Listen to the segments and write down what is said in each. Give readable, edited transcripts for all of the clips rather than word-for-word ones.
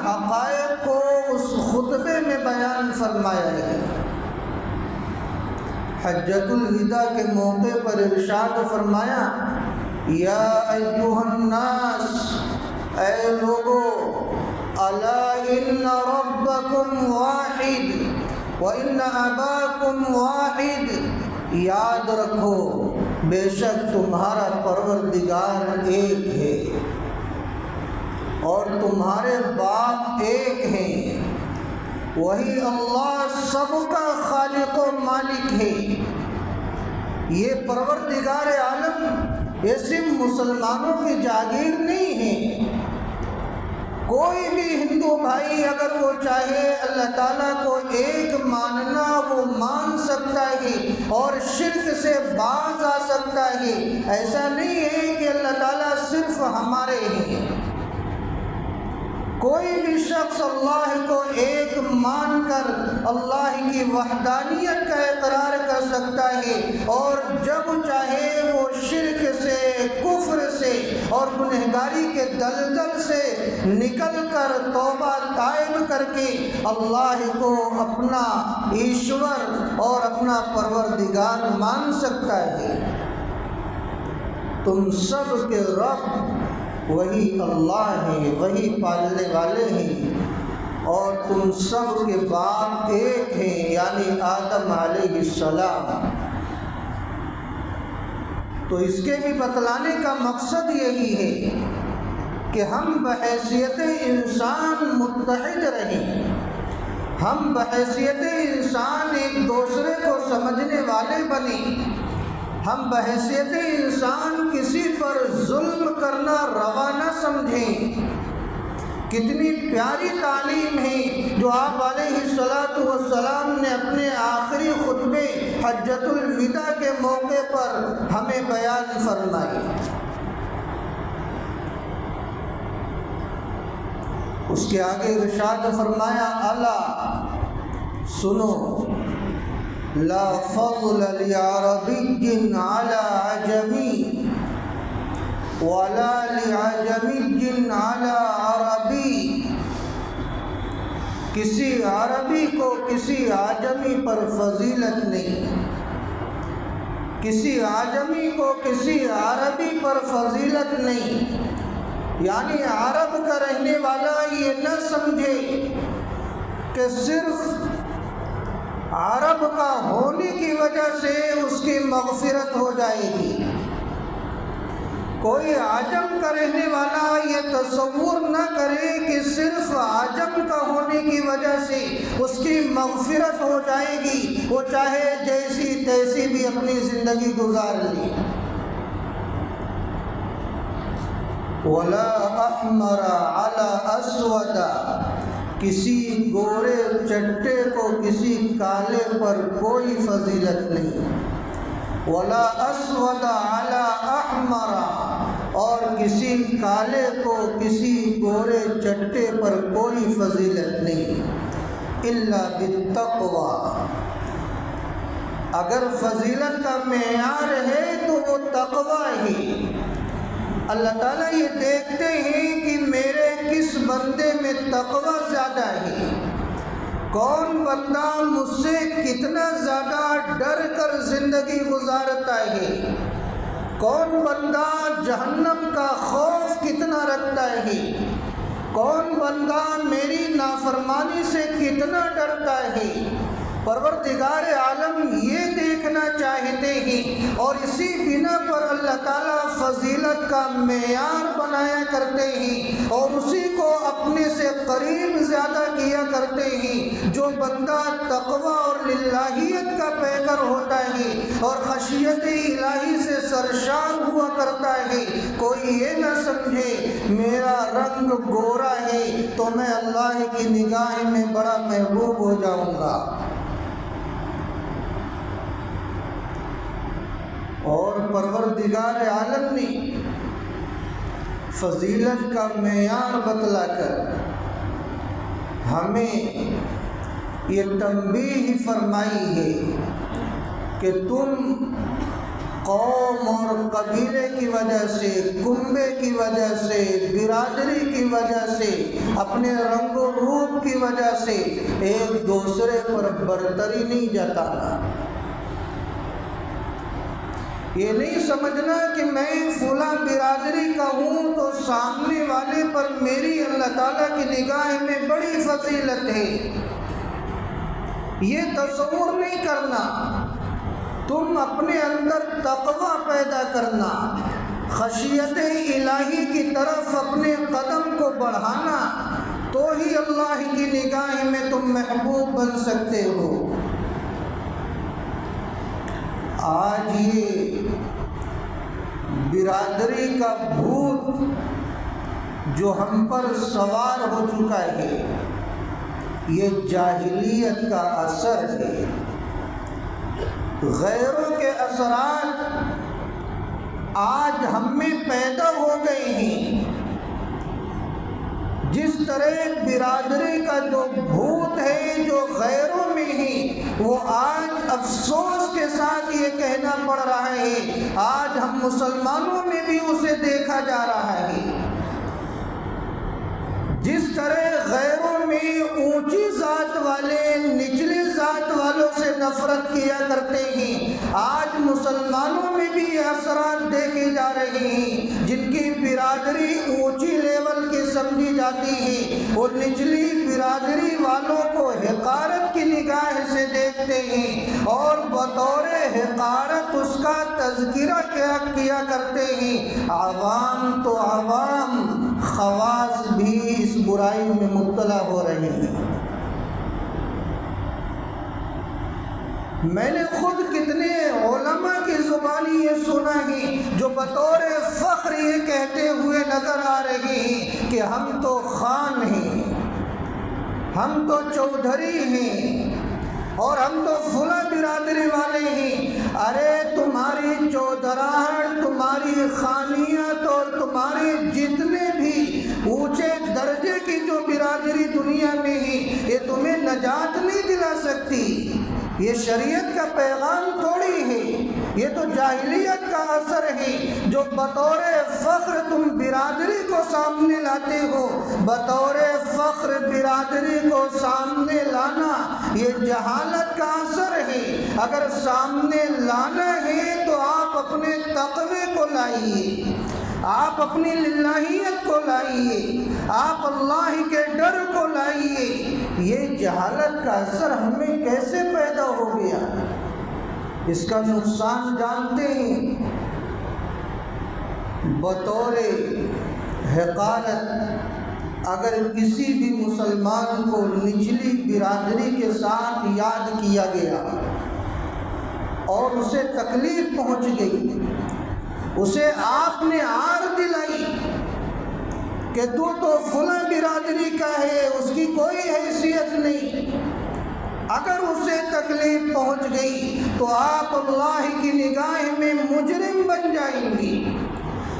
حقائق کو اس خطبے میں بیان فرمایا ہے۔ حجۃ الوداع کے موقع پر ارشاد فرمایا، یا ایھا الناس، اے لوگو، الا ان ربکم واحد وان اباکم واحد، یاد رکھو بے شک تمہارا پروردگار ایک ہے اور تمہارے باپ ایک ہیں، وہی اللہ سب کا خالق و مالک ہے۔ یہ پروردگار عالم یہ صرف مسلمانوں کی جاگیر نہیں ہے۔ کوئی بھی ہندو بھائی اگر وہ چاہے اللہ تعالیٰ کو ایک ماننا وہ مان سکتا ہے اور شرک سے باز آ سکتا ہے۔ ایسا نہیں ہے کہ اللہ تعالیٰ صرف ہمارے ہیں۔ کوئی بھی شخص اللہ کو ایک مان کر اللہ کی وحدانیت کا اقرار کر سکتا ہے، اور جب چاہے وہ شرک سے، کفر سے اور گنہگاری کے دلدل سے نکل کر توبہ طائب کر کے اللہ کو اپنا ایشور اور اپنا پروردگار مان سکتا ہے۔ تم سب کے رب وہی اللہ ہے، وہی پالنے والے ہیں، اور تم سب کے باپ ایک ہیں، یعنی آدم علیہ السلام۔ تو اس کے بھی بتلانے کا مقصد یہی ہے کہ ہم بحیثیت انسان متحد رہیں، ہم بحیثیت انسان ایک دوسرے کو سمجھنے والے بنیں، ہم بحیثیت انسان کسی پر ظلم کرنا روا نہ سمجھیں۔ کتنی پیاری تعلیم ہے جو آپ علیہ السلام نے اپنے آخری خطبے حجۃ الوداع کے موقع پر ہمیں بیان فرمائی۔ اس کے آگے ارشاد فرمایا، الا سنو، لا فضل لعربی علی عجمی ولا لعجمی علی عربی، کسی عربی کو کسی عجمی پر فضیلت نہیں، کسی عجمی کو کسی عربی پر فضیلت نہیں۔ یعنی عرب کا رہنے والا یہ نہ سمجھے کہ صرف عرب کا ہونے کی وجہ سے اس کی مغفرت ہو جائے گی۔ کوئی عجم کا رہنے والا یہ تصور نہ کرے کہ صرف عجم کا ہونے کی وجہ سے اس کی مغفرت ہو جائے گی، وہ چاہے جیسی تیسی بھی اپنی زندگی گزار لی۔ ولا احمر علی اسود، کسی گورے چٹے کو کسی کالے پر کوئی فضیلت نہیں۔ ولا اسود علی احمر، اور کسی کالے کو کسی گورے چٹے پر کوئی فضیلت نہیں۔ الا بالتقوی، اگر فضیلت کا معیار ہے تو وہ تقوی ہی۔ اللہ تعالیٰ یہ دیکھتے ہیں کہ میرے کس بندے میں تقوی زیادہ ہے، کون بندہ مجھ سے کتنا زیادہ ڈر کر زندگی گزارتا ہے، کون بندہ جہنم کا خوف کتنا رکھتا ہے، کون بندہ میری نافرمانی سے کتنا ڈرتا ہے۔ پروردگار عالم یہ دیکھنا چاہتے ہیں، اور اسی بنا پر اللہ تعالیٰ فضیلت کا معیار بنایا کرتے ہیں اور اسی کو اپنے سے قریب زیادہ کیا کرتے ہیں۔ جو بندہ تقوی اور للہیت کا پیکر ہوتا ہے اور خشیت الہی سے سرشار ہوا کرتا ہے، کوئی یہ نہ سمجھے میرا رنگ گورا ہے تو میں اللہ کی نگاہ میں بڑا محبوب ہو جاؤں گا۔ اور پروردگار عالم نے فضیلت کا معیار بتلا کر ہمیں یہ تنبیہ فرمائی ہے کہ تم قوم اور قبیلے کی وجہ سے، کنبے کی وجہ سے، برادری کی وجہ سے، اپنے رنگ و روپ کی وجہ سے ایک دوسرے پر برتری نہیں جتانا۔ یہ نہیں سمجھنا کہ میں فلاں برادری کا ہوں تو سامنے والے پر میری اللہ تعالیٰ کی نگاہ میں بڑی فضیلت ہے، یہ تصور نہیں کرنا۔ تم اپنے اندر تقوی پیدا کرنا، خشیت الہی کی طرف اپنے قدم کو بڑھانا، تو ہی اللہ کی نگاہ میں تم محبوب بن سکتے ہو۔ آج یہ برادری کا بھوت جو ہم پر سوار ہو چکا ہے، یہ جاہلیت کا اثر ہے۔ غیروں کے اثرات آج ہم میں پیدا ہو گئے ہیں۔ جس طرح برادری کا جو بھوت ہے جو غیروں میں ہے، وہ آج افسوس کے ساتھ یہ کہنا پڑ رہا ہے، آج ہم مسلمانوں میں بھی اسے دیکھا جا رہا ہے۔ جس طرح غیروں میں اونچی ذات والے نچلی ذات والوں سے نفرت کیا کرتے ہیں، آج مسلمانوں میں بھی یہ اثرات دیکھے جا رہے ہیں۔ جن کی برادری اونچی لیول کی سمجھی جاتی ہے، وہ نچلی برادری والوں کو حقارت کی نگاہ سے دیکھتے ہیں اور بطور حقارت اس کا تذکرہ کیا کرتے ہیں۔ عوام تو عوام، خواص بھی اس برائی میں مبتلا ہو رہے ہیں۔ میں نے خود کتنے علماء کی زبانی یہ سنا ہے جو بطور فخر یہ کہتے ہوئے نظر آ رہے ہیں کہ ہم تو خان ہیں، ہم تو چودھری ہیں اور ہم تو فلاں برادری والے ہیں۔ ارے تمہاری چودھراہٹ، تمہاری خانیت اور تمہارے جتنے بھی اونچے درجے کی جو برادری دنیا میں ہے، یہ تمہیں نجات نہیں دلا سکتی۔ یہ شریعت کا پیغام تھوڑی ہے، یہ تو جاہلیت کا اثر ہے جو بطور فخر تم برادری کو سامنے لاتے ہو۔ بطور فخر برادری کو سامنے لانا یہ جہالت کا اثر ہے۔ اگر سامنے لانا ہے تو آپ اپنے تقوی کو لائیے، آپ اپنی للہیت کو لائیے، آپ اللہ کے ڈر کو لائیے۔ یہ جہالت کا اثر ہمیں کیسے پیدا ہو گیا، اس کا نقصان جانتے ہیں۔ بطور حقارت اگر کسی بھی مسلمان کو نچلی برادری کے ساتھ یاد کیا گیا اور اسے تکلیف پہنچ گئی، اسے آپ نے آر دلائی کہ تو فلاں برادری کا ہے، اس کی کوئی حیثیت نہیں، اگر اسے تکلیف پہنچ گئی تو آپ اللہ کی نگاہ میں مجرم بن جائیں گی۔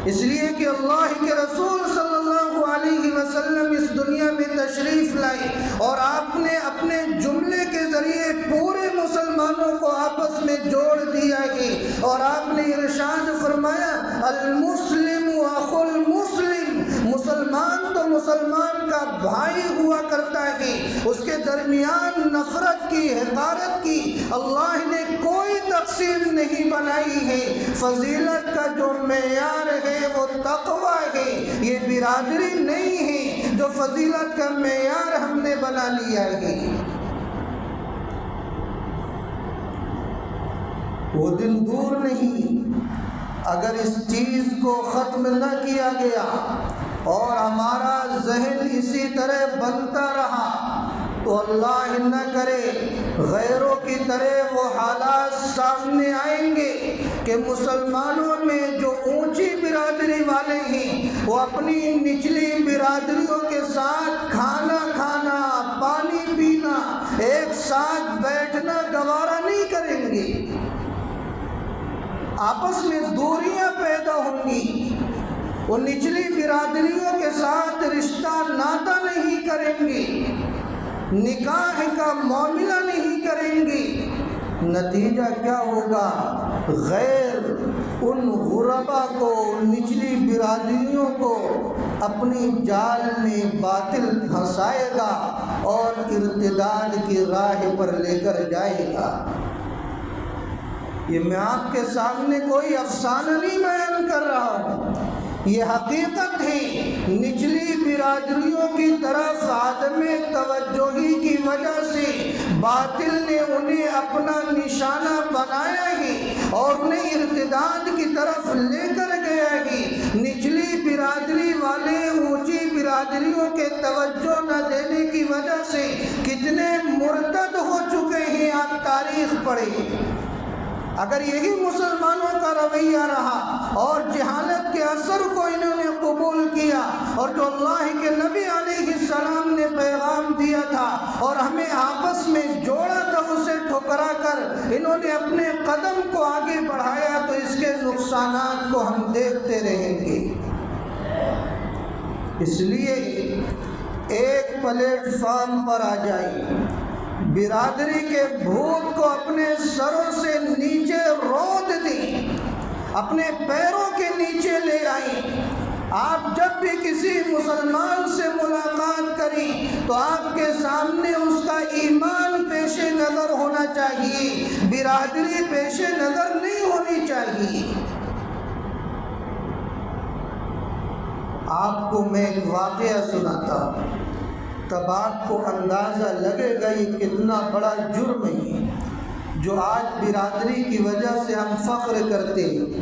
اس لیے کہ اللہ کے رسول صلی اللہ علیہ وسلم اس دنیا میں تشریف لائے اور آپ نے اپنے جملے کے ذریعے پورے مسلمانوں کو آپس میں جوڑ دیا ہے، اور آپ نے ارشاد فرمایا المسلم اخو المسلم، مسلمان تو مسلمان کا بھائی ہوا کرتا ہے، اس کے درمیان نفرت کی، حقارت کی اللہ نے کوئی تقسیم نہیں بنائی ہے۔ فضیلت کا جو معیار ہے وہ تقوی ہے، یہ برادری نہیں ہے جو فضیلت کا معیار ہم نے بنا لیا ہے۔ وہ دن دور نہیں، اگر اس چیز کو ختم نہ کیا گیا اور ہمارا ذہن اسی طرح بنتا رہا تو اللہ نہ کرے غیروں کی طرح وہ حالات سامنے آئیں گے کہ مسلمانوں میں جو اونچی برادری والے ہیں وہ اپنی نچلی برادریوں کے ساتھ کھانا کھانا، پانی پینا، ایک ساتھ بیٹھنا گوارا نہیں کریں گے، آپس میں دوریاں پیدا ہوں گی، وہ نچلی برادریوں کے ساتھ رشتہ ناتا نہیں کریں گے، نکاح کا معاملہ نہیں کریں گے، نتیجہ کیا ہوگا؟ غیر ان غربا کو، ان نچلی برادریوں کو اپنی جال میں باطل پھنسائے گا اور ارتداد کی راہ پر لے کر جائے گا۔ یہ میں آپ کے سامنے کوئی افسانہ نہیں بیان کر رہا ہوں، یہ حقیقت ہے۔ نچلی برادریوں کی طرف عدم توجہی کی وجہ سے باطل نے انہیں اپنا نشانہ بنایا ہے اور انہیں ارتداد کی طرف لے کر گیا ہے۔ نچلی برادری والے اونچی برادریوں کے توجہ نہ دینے کی وجہ سے کتنے مرتد ہو چکے ہیں، آپ تاریخ پڑھیں۔ اگر یہی مسلمانوں کا رویہ رہا اور جہالت کے اثر کو انہوں نے قبول کیا اور جو اللہ کے نبی علیہ السلام نے پیغام دیا تھا اور ہمیں آپس میں جوڑا تھا، اسے ٹھکرا کر انہوں نے اپنے قدم کو آگے بڑھایا، تو اس کے نقصانات کو ہم دیکھتے رہیں گے۔ اس لیے ایک پلیٹ فارم پر آ جائیں، برادری کے بھوت کو اپنے سروں سے نیچے رود دیں، اپنے پیروں کے نیچے لے آئیں۔ آپ جب بھی کسی مسلمان سے ملاقات کریں تو آپ کے سامنے اس کا ایمان پیش نظر ہونا چاہیے، برادری پیش نظر نہیں ہونی چاہیے۔ آپ کو میں ایک واقعہ سناتا ہوں، تب آپ کو اندازہ لگے گا یہ کتنا بڑا جرم ہے جو آج برادری کی وجہ سے ہم فخر کرتے ہیں۔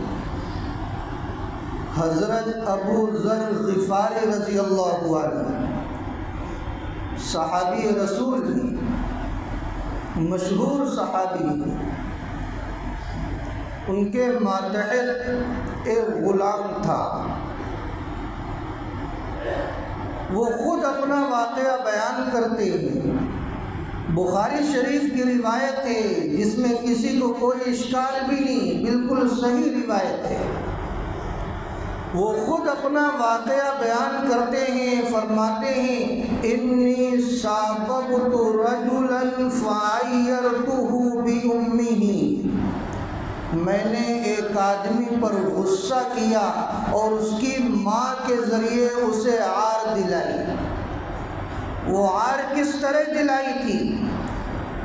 حضرت ابو ذر غفاری رضی اللہ عنہ صحابی رسول ہیں، مشہور صحابی ہیں۔ ان کے ماتحت ایک غلام تھا، وہ خود اپنا واقعہ بیان کرتے ہیں۔ بخاری شریف کی روایت ہے جس میں کسی کو کوئی اشکال بھی نہیں، بالکل صحیح روایت ہے۔ وہ خود اپنا واقعہ بیان کرتے ہیں، فرماتے ہیں انی صاببت رجلا فعیرته بأمه، میں نے ایک آدمی پر غصہ کیا اور اس کی ماں کے ذریعے اسے عار دلائی۔ وہ عار کس طرح دلائی تھی؟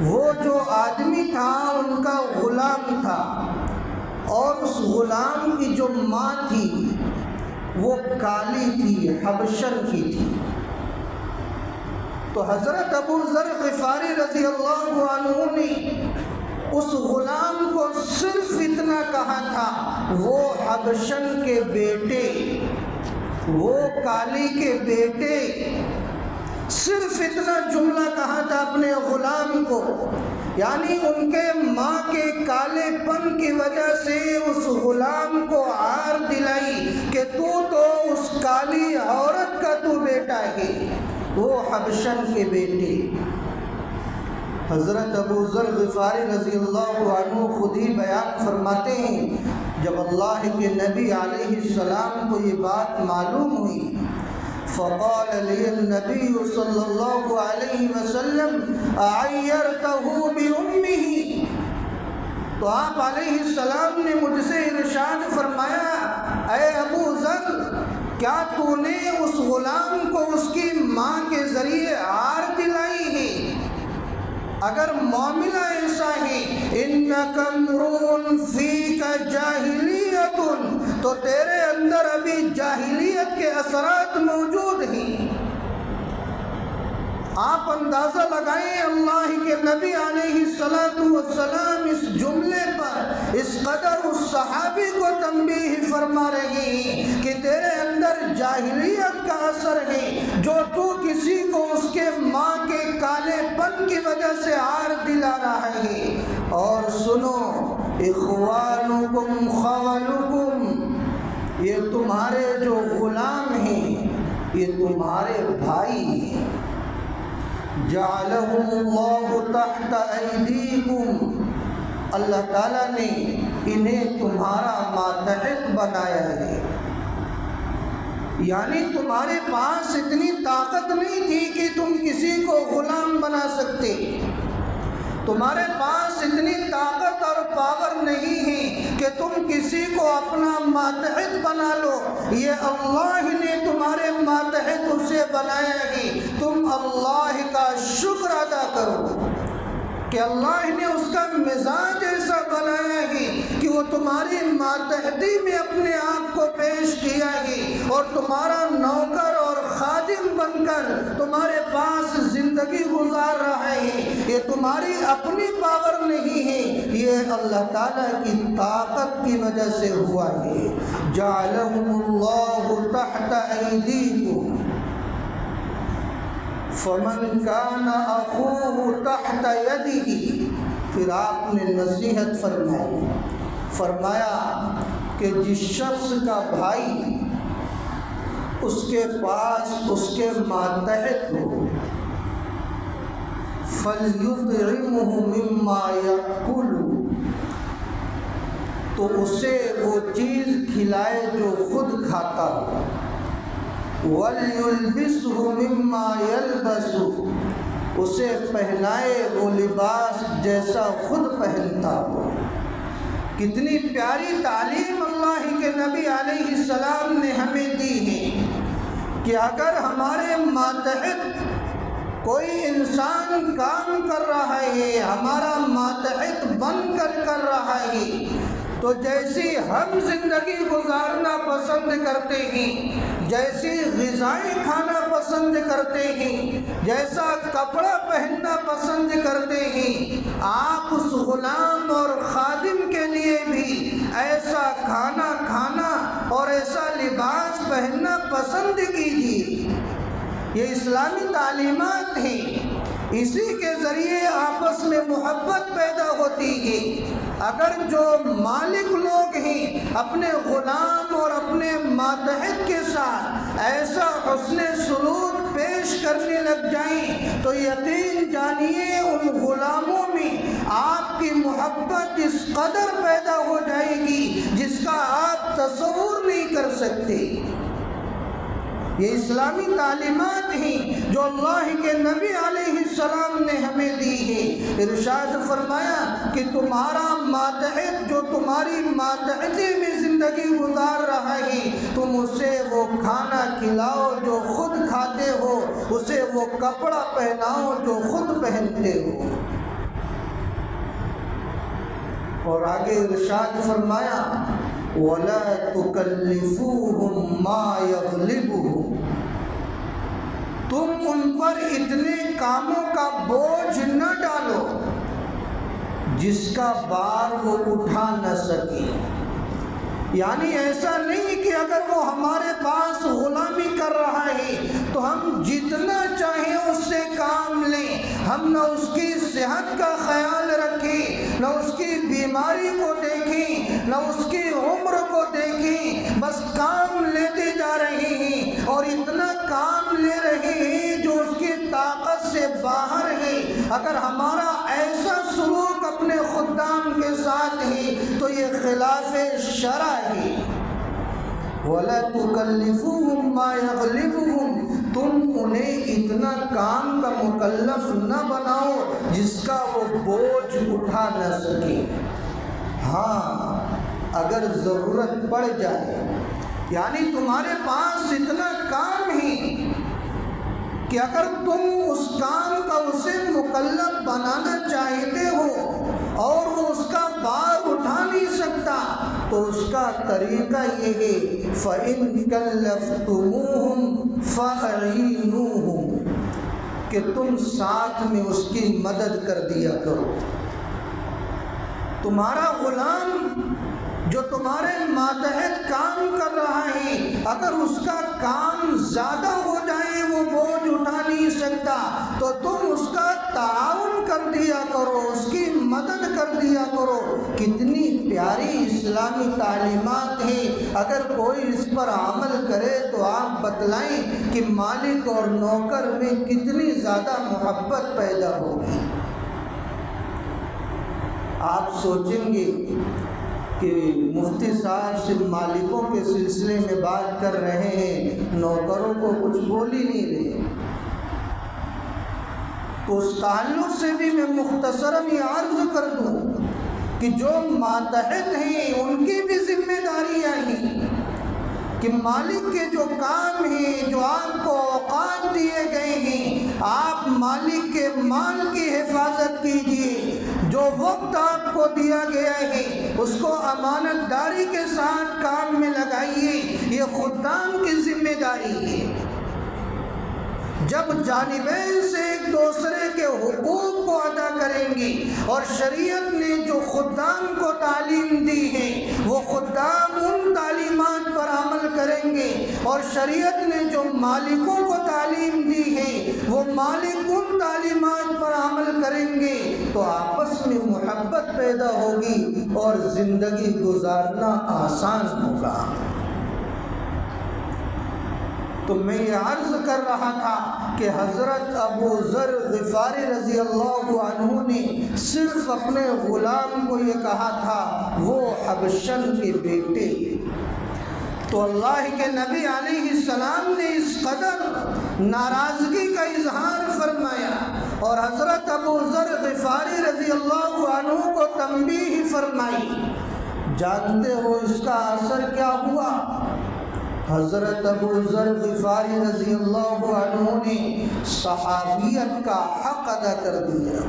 وہ جو آدمی تھا ان کا غلام تھا، اور اس غلام کی جو ماں تھی وہ کالی تھی، حبشن کی تھی۔ تو حضرت ابو ذر غفاری رضی اللہ عنہ نے اس غلام کو صرف اتنا کہا تھا، وہ حبشن کے بیٹے، وہ کالی کے بیٹے، صرف اتنا جملہ کہا تھا اپنے غلام کو، یعنی ان کے ماں کے کالے پن کی وجہ سے اس غلام کو عار دلائی کہ تو اس کالی عورت کا تو بیٹا ہے، وہ حبشن کے بیٹے۔ حضرت ابو ذر غفاری رضی اللہ عنہ خود ہی بیان فرماتے ہیں، جب اللہ کے نبی علیہ السلام کو یہ بات معلوم ہوئی، فقال لي النبي صلی اللہ علیہ وسلم اعیرته بأمه، تو آپ علیہ السلام نے مجھ سے ارشاد فرمایا، اے ابو ذر، کیا تو نے اس غلام کو اس کی ماں کے ذریعے عار دلائی ہے؟ اگر معاملہ ایسا ہے اِنَّكَ امْرُؤٌ فِيكَ جَاهِلِيَّةٌ، تو تیرے اندر ابھی جاہلیت کے اثرات موجود ہیں۔ آپ اندازہ لگائیں، اللہ کے نبی علیہ السلام اس جملے پر اس قدر اس صحابی کو تنبیہ فرما رہے ہیں کہ تیرے اندر جاہلیت کا اثر ہے، جو تو کسی کو اس کے ماں کے کالے پن کی وجہ سے عار دلا رہا ہے۔ اور سنو، اخوانکم خولکم، یہ تمہارے جو غلام ہیں یہ تمہارے بھائی ہیں۔ جعلہم اللہ تحت ایدیکم، اللہ تعالیٰ نے انہیں تمہارا ماتحت بنایا ہے، یعنی تمہارے پاس اتنی طاقت نہیں تھی کہ تم کسی کو غلام بنا سکتے، تمہارے پاس اتنی طاقت اور پاور نہیں ہے کہ تم کسی کو اپنا ماتحت بنا لو، یہ اللہ نے تمہارے ماتحت اسے بنایا ہے، تم اللہ کا شکر ادا کرو کہ اللہ نے اس کا مزاج ایسا بنایا ہے کہ وہ تمہاری ماتحتی میں اپنے آپ کو پیش کیا ہے اور تمہارا نوکر اور خادم بن کر تمہارے پاس زندگی گزار رہا ہے۔ یہ تمہاری اپنی پاور نہیں ہے، یہ اللہ تعالیٰ کی طاقت کی وجہ سے ہوا ہے۔ جعلهم اللہ تحت ایدیکم فمن کان اخوہ تحت یدہ۔ پھر آپ نے نصیحت فرمایا کہ جس شخص کا بھائی اس کے پاس اس کے ماتحت ہو فَلْيُطْعِمْهُ مِمَّا يَأْكُلُ، تو اسے وہ چیز کھلائے جو خود کھاتا ہو، وَلْيُلْبِسْهُ مِمَّا يَلْبَسُ، اسے پہنائے وہ لباس جیسا خود پہنتا ہو۔ کتنی پیاری تعلیم اللہ کے نبی علیہ السلام نے ہمیں دی ہے کہ اگر ہمارے ماتحت کوئی انسان کام کر رہا ہے، ہمارا ماتحت بن کر رہا ہے، تو جیسی ہم زندگی گزارنا پسند کرتے ہیں، جیسی غذائیں کھانا پسند کرتے ہیں، جیسا کپڑا پہننا پسند کرتے ہیں، آپ اس غلام اور خادم کے لیے بھی ایسا کھانا کھانا اور ایسا لباس پہننا پسند کیجیے۔ یہ اسلامی تعلیمات ہیں، اسی کے ذریعے آپس میں محبت پیدا ہوتی ہے۔ اگر جو مالک لوگ ہیں اپنے غلام اور اپنے ماتحت کے ساتھ ایسا حسن سلوک پیش کرنے لگ جائیں تو یقین جانیے ان غلاموں میں آپ کی محبت اس قدر پیدا ہو جائے گی جس کا آپ تصور نہیں کر سکتے۔ یہ اسلامی تعلیمات ہیں جو اللہ کے نبی علیہ السلام نے ہمیں دی ہے۔ ارشاد فرمایا کہ تمہارا ماتحت جو تمہاری ماتحتی میں زندگی گزار رہا ہے، تم اسے وہ کھانا کھلاؤ جو خود کھاتے ہو، اسے وہ کپڑا پہناؤ جو خود پہنتے ہو۔ اور آگے ارشاد فرمایا وَلَا تُكَلِّفُوهُمْ مَا يَغْلِبُهُمْ، تم ان پر اتنے کاموں کا بوجھ نہ ڈالو جس کا بار وہ اٹھا نہ سکے۔ یعنی ایسا نہیں کہ اگر وہ ہمارے پاس غلامی کر رہا ہے تو ہم جتنا چاہیں اس سے کام لیں، ہم نہ اس کی صحت کا خیال رکھیں، نہ اس کی بیماری کو دیکھیں، نہ اس کی عمر کو دیکھیں، بس کام لیتے جا رہے ہیں اور اتنا کام لے رہے ہیں جو اس کی طاقت سے باہر ہے۔ اگر ہمارا ایسا سلوک اپنے خدام کے ساتھ ہے تو یہ خلاف شرع ہے۔ وَلَا تُكَلِّفُوهُمْ مَا يَغْلِبُهُمْ، تم انہیں اتنا کام کا مکلف نہ بناؤ جس کا وہ بوجھ اٹھا نہ سکے۔ ہاں اگر ضرورت پڑ جائے، یعنی تمہارے پاس اتنا کام ہے کہ اگر تم اس کام کا اسے مکلف بنانا چاہتے ہو اور وہ اس کا بار اٹھا نہیں سکتا تو اس کا طریقہ یہ ہے فَإِن كَلَّفْتُمُوهُمْ فَأَعِينُوهُمْ، کہ تم ساتھ میں اس کی مدد کر دیا کرو۔ تمہارا غلام جو تمہارے ماتحت کام کر رہا ہے، اگر اس کا کام زیادہ ہو جائے، وہ بوجھ اٹھا نہیں سکتا، تو تم اس کا تعاون کر دیا کرو، اس کی مدد کر دیا کرو۔ کتنی پیاری اسلامی تعلیمات ہیں، اگر کوئی اس پر عمل کرے تو آپ بتلائیں کہ مالک اور نوکر میں کتنی زیادہ محبت پیدا ہوگی۔ آپ سوچیں گے کہ مفتی صاحب صرف مالکوں کے سلسلے میں بات کر رہے ہیں، نوکروں کو کچھ بول ہی نہیں رہے۔ اس تعلق سے بھی میں مختصراً یہ عرض کر دوں کہ جو ماتحت ہیں ان کی بھی ذمہ داریاں ہیں کہ مالک کے جو کام ہیں، جو آپ کو اوقات دیے گئے ہیں، آپ مالک کے مال کی حفاظت کیجیے۔ جو وقت آپ کو دیا گیا ہے اس کو امانت داری کے ساتھ کام میں لگائیے، یہ خدام کی ذمہ داری ہے۔ جب جانبین سے ایک دوسرے کے حقوق کو ادا کریں گے اور شریعت نے جو خدام کو تعلیم دی ہے وہ خدام ان تعلیمات پر عمل کریں گے، اور شریعت نے جو مالکوں کو تعلیم دی ہے وہ مالک ان تعلیمات پر عمل کریں گے، تو آپس میں محبت پیدا ہوگی اور زندگی گزارنا آسان ہوگا۔ تو میں یہ عرض کر رہا تھا کہ حضرت ابو ذر غفاری رضی اللہ عنہ نے صرف اپنے غلام کو یہ کہا تھا، وہ حبشن کے بیٹے۔ تو اللہ کے نبی علیہ السلام نے اس قدر ناراضگی کا اظہار فرمایا اور حضرت ابو ذر غفاری رضی اللہ عنہ کو تنبیہ فرمائی۔ جانتے ہو اس کا اثر کیا ہوا؟ حضرت ابو ذر غفاری رضی اللہ عنہ نے صحابیت کا حق ادا کر دیا۔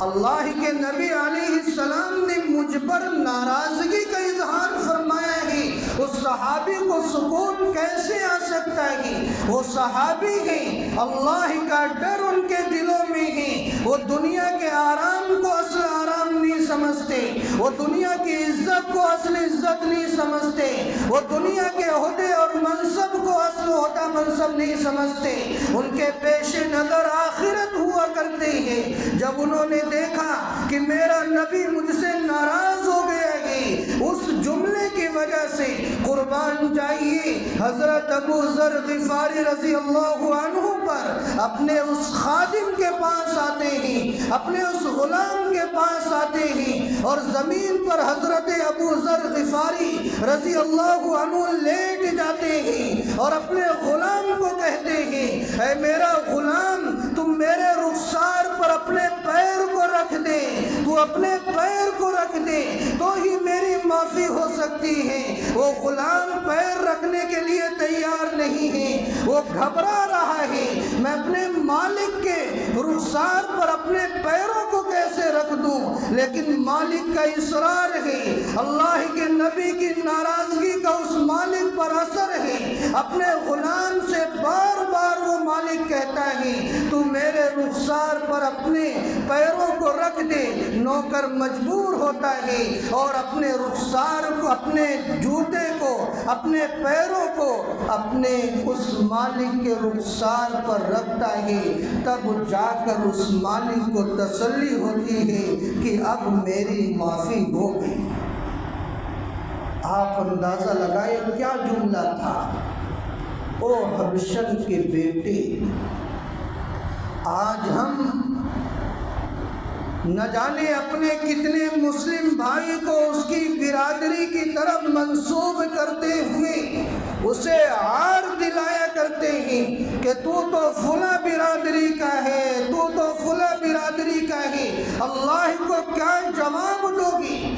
اللہ کے نبی علیہ السلام نے مجھ پر ناراضگی کا اظہار فرمایا ہے، اس صحابی کو سکون کیسے آ سکتا ہے؟ وہ صحابی ہیں، اللہ کا ڈر ان کے دلوں میں ہے، وہ دنیا کے آرام کو اصل آرام نہیں سمجھتے، وہ دنیا کی عزت کو اصل عزت نہیں سمجھتے، وہ دنیا کے عہدے اور منصب کو اصل عہدہ منصب نہیں سمجھتے، ان کے پیش نظر آخرت ہوا کرتے ہیں۔ جب انہوں نے دیکھا کہ میرا نبی مجھ سے ناراض ہو گیا ہے، اس جملے کی وجہ سے قربان جائیے حضرت ابو ذر غفاری رضی اللہ عنہ پر اپنے اس خادم کے پاس آتے ہیں، اپنے اس غلام کے پاس آتے ہیں اور زمین پر حضرت ابو ذر غفاری رضی اللہ عنہ لیٹ جاتے ہیں اور اپنے غلام کو کہتے ہیں، اے میرا غلام، تم میرے رخسار پر اپنے پیر کو رکھ دے، تو اپنے پیر کو رکھ دے تو ہی میری معافی ہو سکتی ہے۔ وہ غلام پیر رکھنے کے لیے تیار نہیں ہے، وہ گھبرا رہا ہے، میں اپنے مالک کے رخسار پر اپنے پیروں کو کیسے رکھ دوں؟ لیکن مالک کا اصرار ہے، اللہ کے نبی کی ناراضگی کا اس مالک پر اثر ہے۔ اپنے غلام سے بار بار وہ مالک کہتا ہے، تو میرے رخسار پر اپنے پیروں کو رکھ دے۔ نوکر مجبور ہوتا ہے اور اپنے رخسار کو، اپنے جوتے کو، اپنے پیروں کو اپنے اس مالک کے رخسار پر رکھتا ہے، تب جا کر اس مالک کو تسلی ہوتی ہے کہ اب میری معافی ہو گئی۔ آپ اندازہ لگائے کیا جملہ تھا، او حبشن کے بیٹے۔ آج ہم نہ جانے اپنے کتنے مسلم بھائی کو اس کی برادری کی طرف منسوب کرتے ہوئے اسے عار دلایا کرتے ہیں کہ تو فلاں برادری کا ہے، تو فلاں برادری کا ہے۔ اللہ کو کیا جواب دو گی؟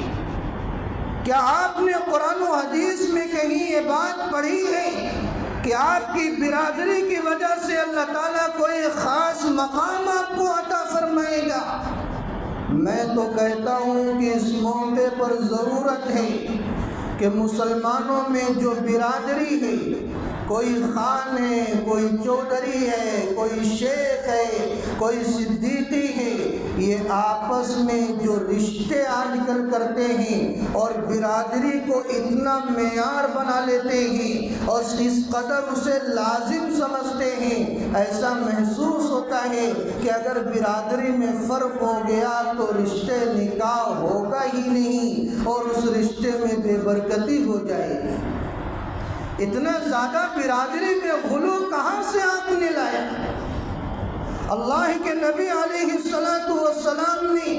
کیا آپ نے قرآن و حدیث میں کہیں یہ بات پڑھی ہے کہ آپ کی برادری کی وجہ سے اللہ تعالیٰ کوئی خاص مقام آپ کو عطا فرمائے گا؟ میں تو کہتا ہوں کہ اس موقع پر ضرورت ہے کہ مسلمانوں میں جو برادری ہے، کوئی خان ہے، کوئی چودھری ہے، کوئی شیخ ہے، کوئی صدیقی ہے، یہ آپس میں جو رشتے آج کل کرتے ہیں اور برادری کو اتنا معیار بنا لیتے ہیں اور اس قدر اسے لازم سمجھتے ہیں، ایسا محسوس ہوتا ہے کہ اگر برادری میں فرق ہو گیا تو رشتے نکاح ہوگا ہی نہیں اور اس رشتے میں بے برکتی ہو جائے گی۔ اتنا زیادہ برادری میں غلو کہاں سے آپ نے لایا؟ اللہ کے نبی علیہ السلام نے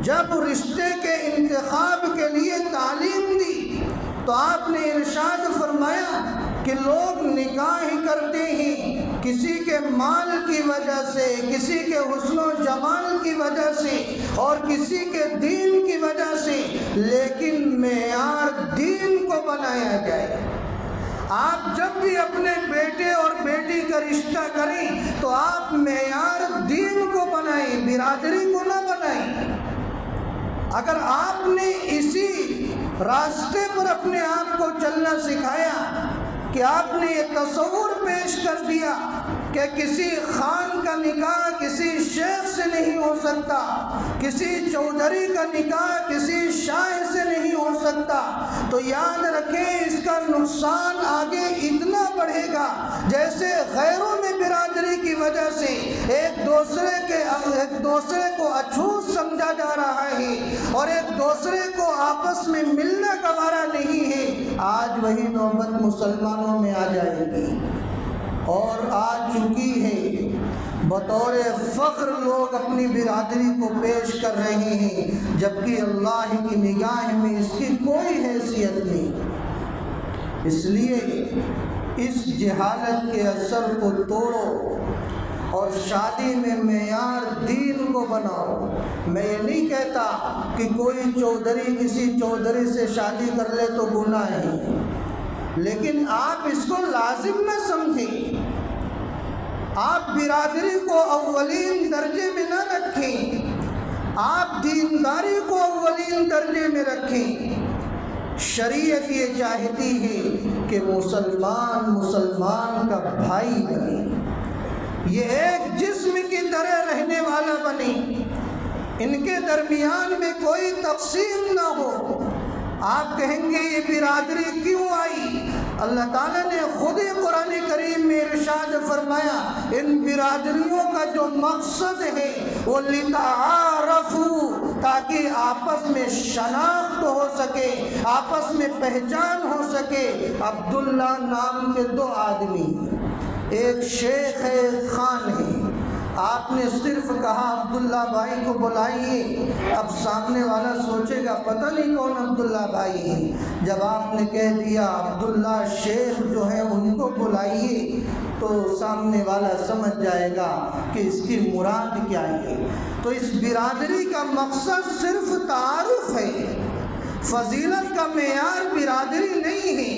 جب رشتے کے انتخاب کے لیے تعلیم دی تو آپ نے ارشاد فرمایا کہ لوگ نکاح ہی کرتے ہیں کسی کے مال کی وجہ سے، کسی کے حسن و جمال کی وجہ سے اور کسی کے دین کی وجہ سے، لیکن معیار دین کو بنایا جائے۔ آپ جب بھی اپنے بیٹے اور بیٹی کا رشتہ کریں تو آپ معیار دین کو بنائیں، برادری کو نہ بنائیں۔ اگر آپ نے اسی راستے پر اپنے آپ کو چلنا سکھایا کہ آپ نے یہ تصور پیش کر دیا کہ کسی خان کا نکاح کسی شیخ سے نہیں ہو سکتا، کسی چودھری کا نکاح کسی شاہ سے نہیں ہو سکتا، تو یاد رکھیں اس کا نقصان آگے اتنا بڑھے گا جیسے غیروں میں برادری کی وجہ سے ایک دوسرے کو اچھوت سمجھا جا رہا ہے اور ایک دوسرے کو آپس میں ملنا گوارا نہیں ہے۔ آج وہی نوبت مسلمانوں میں آ جائے گی اور آ چکی ہے۔ بطور فخر لوگ اپنی برادری کو پیش کر رہے ہیں، جبکہ اللہ کی نگاہ میں اس کی کوئی حیثیت نہیں۔ اس لیے اس جہالت کے اثر کو توڑو اور شادی میں معیار دین کو بناؤ۔ میں یہ نہیں کہتا کہ کوئی چودھری کسی چودھری سے شادی کر لے تو گناہ ہے، لیکن آپ اس کو لازم نہ سمجھیں۔ آپ برادری کو اولین درجے میں نہ رکھیں، آپ دینداری کو اولین درجے میں رکھیں۔ شریعت یہ چاہتی ہے کہ مسلمان کا بھائی بنے، یہ ایک جسم کی طرح رہنے والا بنے، ان کے درمیان میں کوئی تقسیم نہ ہو۔ آپ کہیں گے یہ برادری کیوں آئی؟ اللہ تعالیٰ نے خود ہی قرآن کریم میں ارشاد فرمایا ان برادریوں کا جو مقصد ہے وہ لِتَعَارَفُوا، تاکہ آپس میں شناخت ہو سکے، آپس میں پہچان ہو سکے۔ عبداللہ نام کے دو آدمی، ایک شیخ ہے ایک خان ہے، آپ نے صرف کہا عبداللہ بھائی کو بلائیے، اب سامنے والا سوچے گا پتہ نہیں کون عبداللہ بھائی ہے۔ جب آپ نے کہہ دیا عبداللہ شیخ جو ہے ان کو بلائیے تو سامنے والا سمجھ جائے گا کہ اس کی مراد کیا ہے۔ تو اس برادری کا مقصد صرف تعارف ہے، فضیلت کا معیار برادری نہیں ہے۔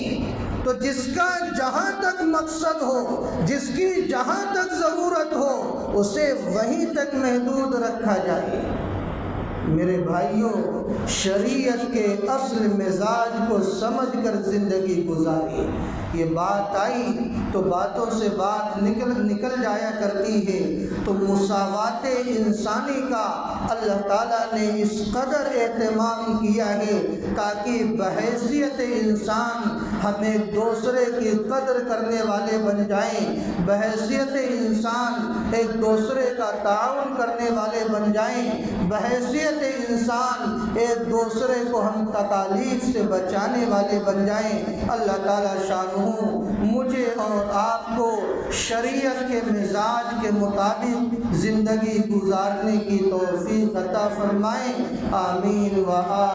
تو جس کا جہاں تک مقصد ہو، جس کی جہاں تک ضرورت ہو، اسے وہیں تک محدود رکھا جائے۔ میرے بھائیوں، شریعت کے اصل مزاج کو سمجھ کر زندگی گزاری۔ یہ بات آئی تو باتوں سے بات نکل جایا کرتی ہے۔ تو مساوات انسانی کا اللہ تعالیٰ نے اس قدر اہتمام کیا ہے تاکہ بحیثیت انسان ہم ایک دوسرے کی قدر کرنے والے بن جائیں، بحیثیت انسان ایک دوسرے کا تعاون کرنے والے بن جائیں، بحیثیت انسان ایک دوسرے کو ہم تکالیف سے بچانے والے بن جائیں۔ اللہ تعالیٰ شانہ مجھے اور آپ کو شریعت کے مزاج کے مطابق زندگی گزارنے کی توفیق عطا فرمائیں۔ آمین و